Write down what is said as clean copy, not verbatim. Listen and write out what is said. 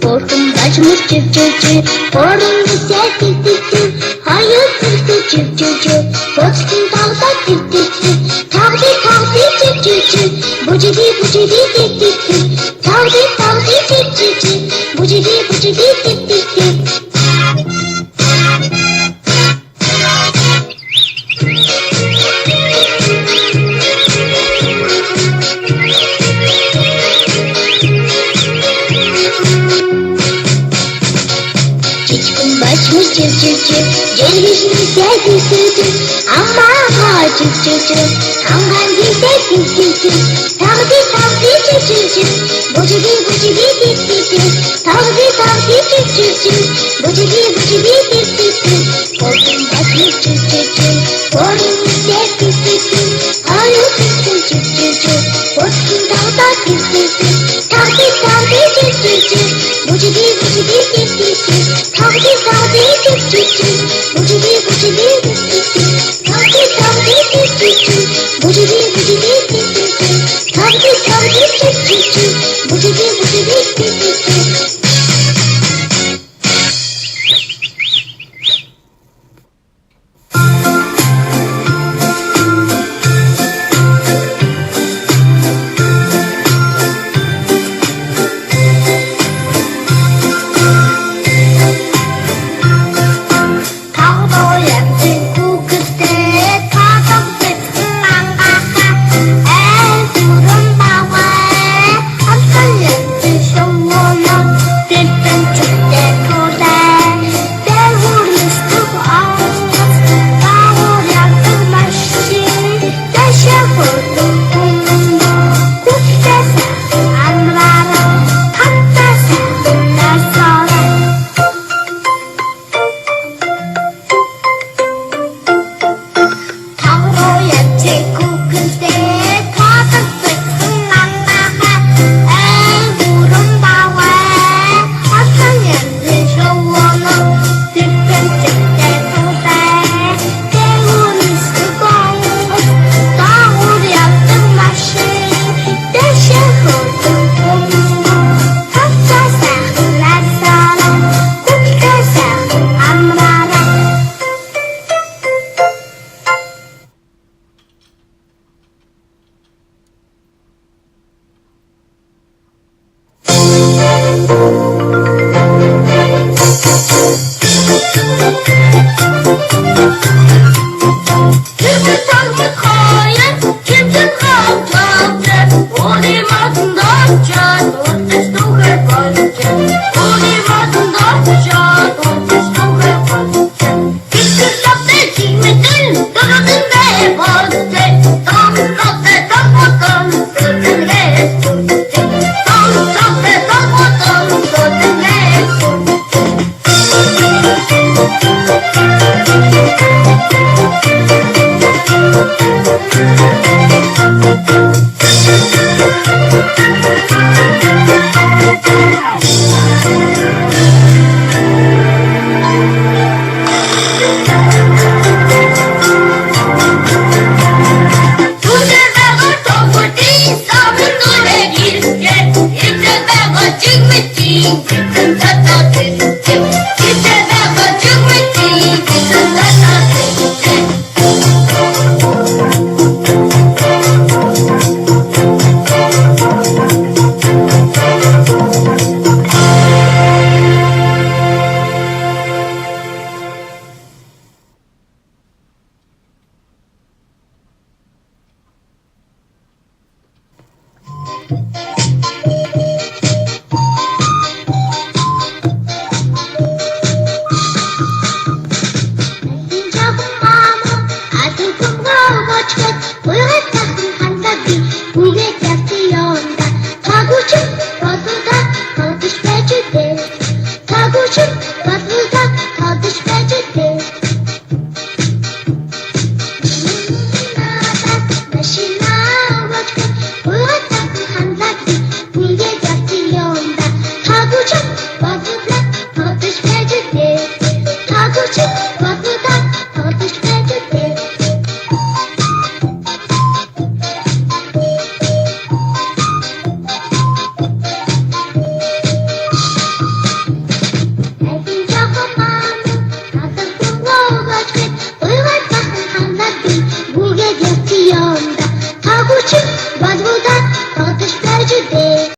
Korkum kaçmış çıp çıp çıp, korun güzel tip tip tip. Hayır tip çıp çıp çıp, koçtum dalda tip tip tip. Tavdi çıp çıp çıp, bucidi tip tip tip. Tavdi çıp çıp çıp, bucidi tip tip tip. Başmış çıp çıp çıp, gelmiş güzel tip tip tip. Ama çıp çıp çıp, aman güzel tip tip tip. Tavdi çıp çıp çıp, bucidi tip tip tip. Tavdi çıp çıp çıp, bucidi tip tip tip. Korkum başmış çıp çıp çıp, korun güzel tip tip tip. Hayır çıp çıp çıp, koçtum dalda tip tip tip. Tavdi çıp çıp çıp, bucidi tip tip tip. Tavdi çıp çıp çıp, bucidi tip tip tip. Tavdi çıp çıp çıp, bucidi tip tip tip. Tavdi çıp çıp çıp, bucidi tip tip tip. Taguç বাজবো তার কত প্রাচুর্যে